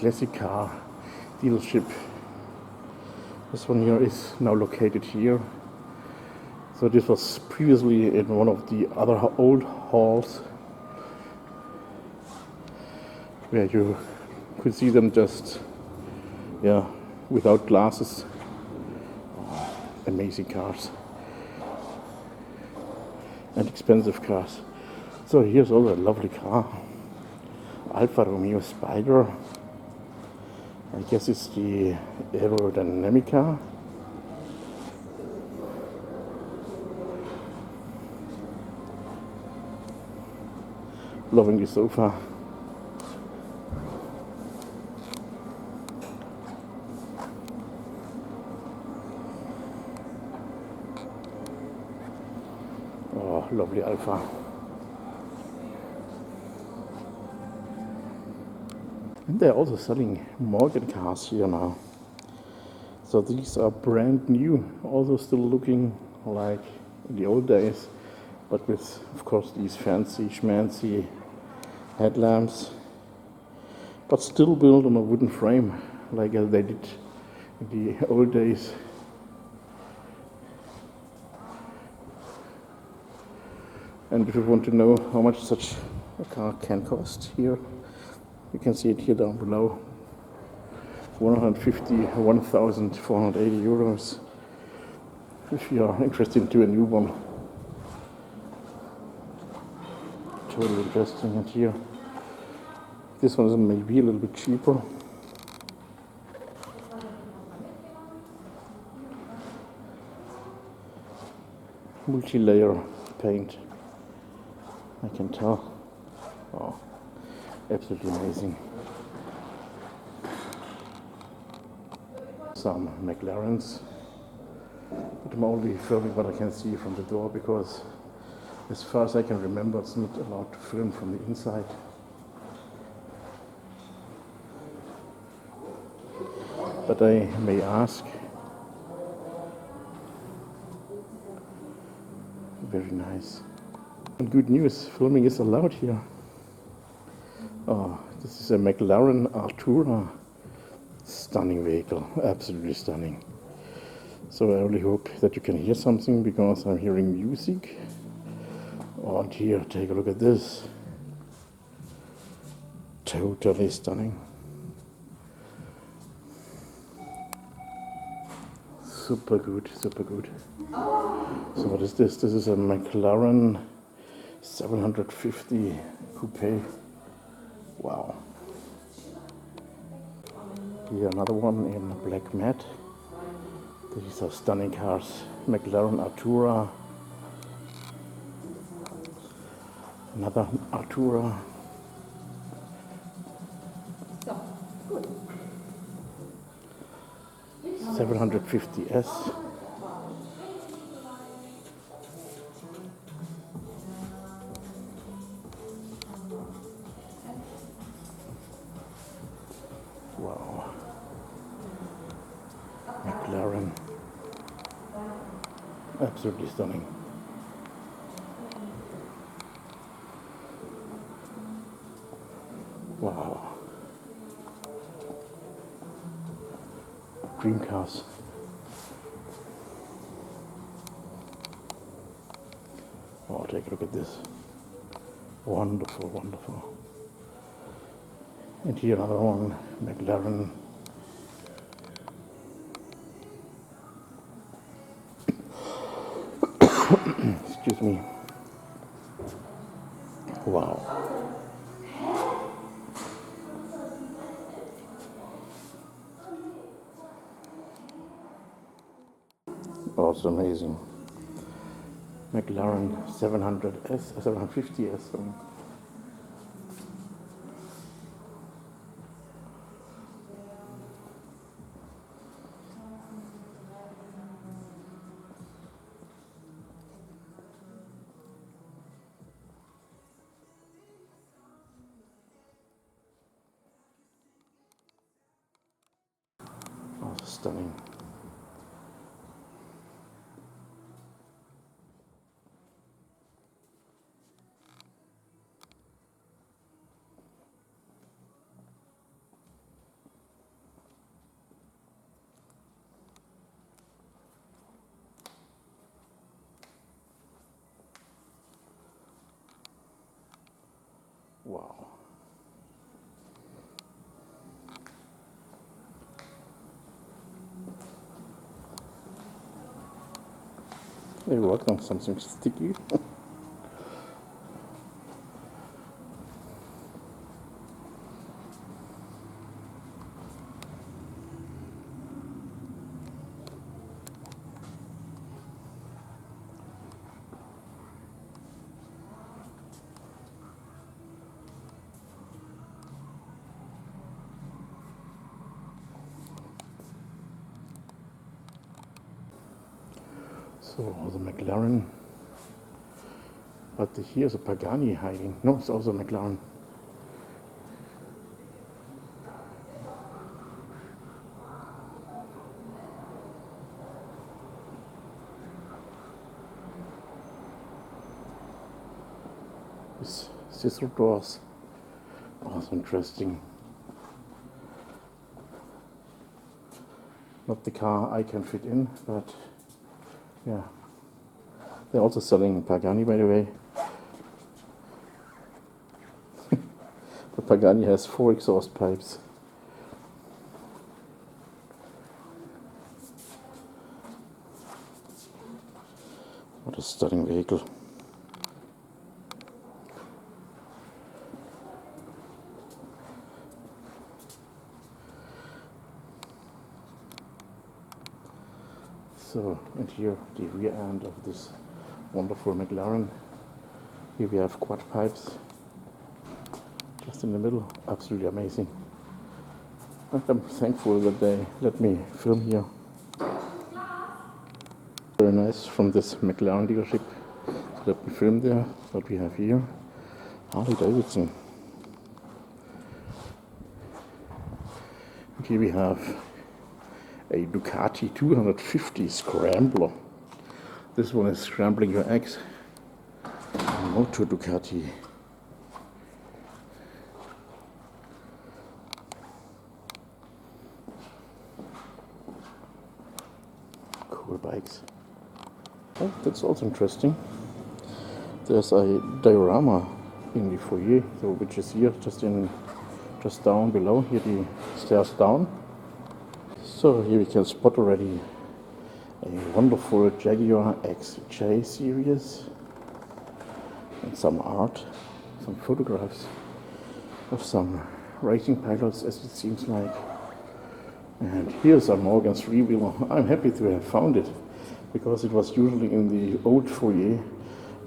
classic car dealership. This one here is now located here. So this was previously in one of the other old halls where you could see them just, without glasses. Amazing cars and expensive cars. So here's also a lovely car, Alfa Romeo Spider. I guess it's the aerodynamic car. Loving the sofa. Oh, lovely Alfa. And they're also selling Morgan cars here now. So these are brand new, also still looking like in the old days, but with, of course, these fancy schmancy headlamps, but still built on a wooden frame like they did in the old days. And if you want to know how much such a car can cost, here you can see it here down below. 150,480 euros if you are interested into a new one. Totally interesting. And here, this one is maybe a little bit cheaper. Multi-layer paint, I can tell. Oh, absolutely amazing. Some McLarens, but I'm only filming what I can see from the door because as far as I can remember it's not allowed to film from the inside. But I may ask. Very nice. And good news, filming is allowed here. Oh, this is a McLaren Artura. Stunning vehicle, absolutely stunning. So I only hope that you can hear something because I'm hearing music. Oh, and here, take a look at this. Totally stunning. Super good, super good. So what is this? This is a McLaren 750 Coupe. Wow. Here another one in black matte. These are stunning cars. McLaren Artura. Another Artura. 750S. Wow. McLaren. Absolutely stunning. Wow. Dream cars. Oh, take a look at this. Wonderful, wonderful. And here another one, McLaren. Excuse me. Wow. Oh, it's amazing. McLaren 700S, 750S. Oh, stunning. Wow. They worked on something sticky. So the McLaren, but here's a Pagani hiding. No, it's also McLaren. This scissor doors. Oh, that's interesting. Not the car I can fit in, but yeah. They're also selling Pagani, by the way. The Pagani has 4 exhaust pipes. What a stunning vehicle. So, and here the rear end of this wonderful McLaren. Here we have quad pipes just in the middle. Absolutely amazing. I'm thankful that they let me film here. Very nice from this McLaren dealership. So let me film there. What we have here. Harley Davidson. And here we have a Ducati 250 Scrambler. This one is scrambling your eggs. Moto Ducati. Cool bikes. Oh, that's also interesting. There's a diorama in the foyer, so which is here, just down below. Here the stairs down. So here we can spot already a wonderful Jaguar XJ series and some art, some photographs of some racing pilots, as it seems like. And here's a Morgan's three-wheeler. I'm happy to have found it because it was usually in the old foyer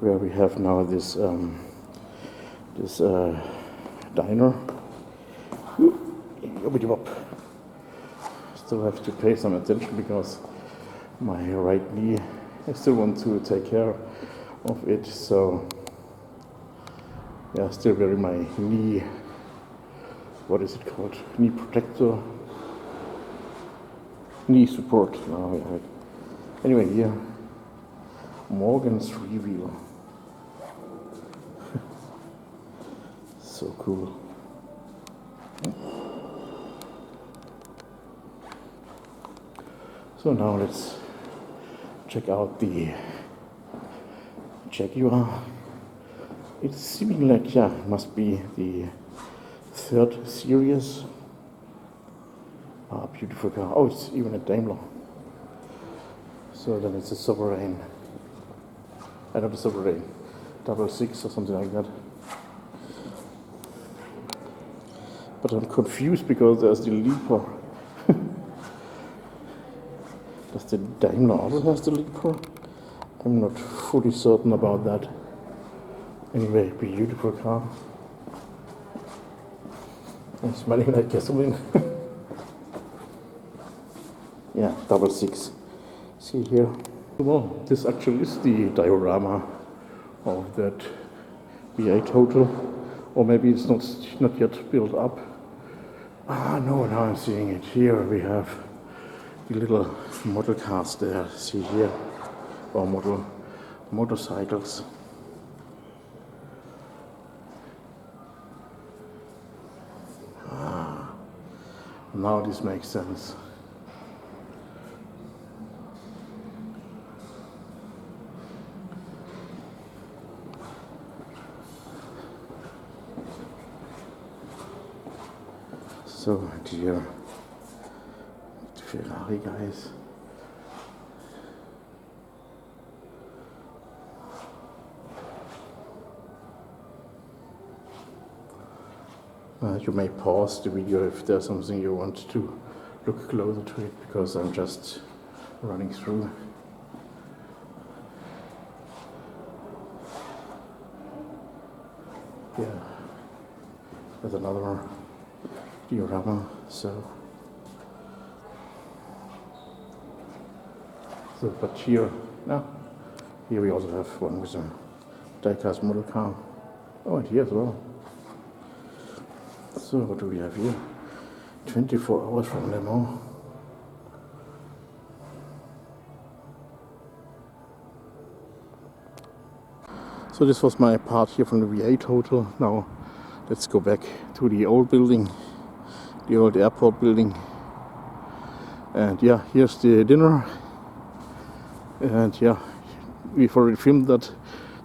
where we have now this diner. Still have to pay some attention because my right knee, I still want to take care of it, so yeah, still wearing my knee, what is it called, knee protector, knee support. Oh, yeah. Anyway, here, Morgan's three-wheeler. So cool. So now let's check out the Jaguar. It's seeming like, yeah, it must be the 3rd series. Ah, beautiful car. Oh, it's even a Daimler. So then it's a Sovereign. Not a Sovereign, 666 or something like that. But I'm confused because there's the Leaper. Does the Daimler also have the Leaper? I'm not fully certain about that. Anyway, beautiful car. I'm smelling like gasoline. Yeah, 666. See here. Well, this actually is the diorama of that V8 Hotel. Or maybe it's not yet built up. Ah, no, now I'm seeing it. Here we have the little model cars there. See here. Or motorcycles. Ah, now this makes sense. here. The Ferrari guys. You may pause the video if there's something you want to look closer to it, because I'm just running through. Yeah, there's another diorama. So but here we also have one with a die-cast model car. Oh, and here as well. So what do we have here? 24 hours from Le Mans. So this was my part here from the V8 hotel. Now let's go back to the old building, the old airport building. And yeah, here's the dinner. And yeah, we've already filmed that,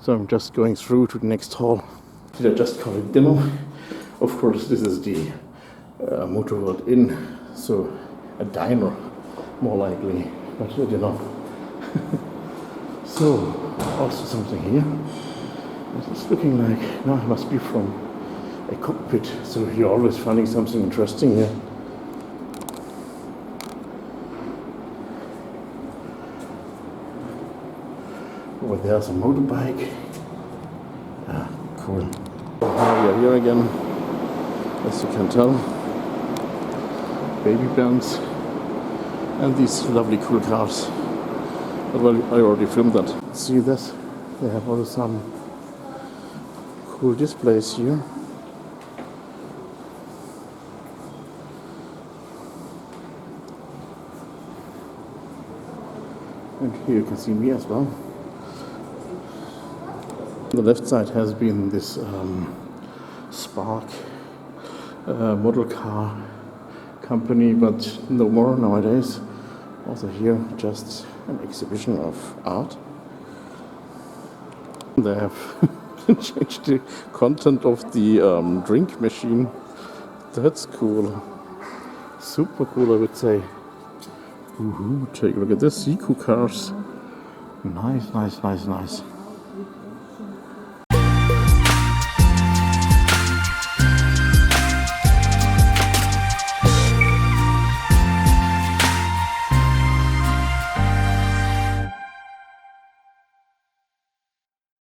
so I'm just going through to the next hall. Did I just call it dinner? Of course, this is the MOTORWORLD Inn, so a diner, more likely, but dinner. So, also something here. It's looking like, no, it must be from a cockpit, so you're always finding something interesting here. Over there's a motorbike. Ah, cool. Now we are here again, as you can tell. Baby bands and these lovely cool cars. Well, I already filmed that. See this? They have also some cool displays here. And here you can see me as well. The left side has been this Spark model car company, but no more nowadays. Also here, just an exhibition of art. They have changed the content of the drink machine. That's cool. Super cool, I would say. Take a look at this. Eco cars. Nice, nice, nice, nice.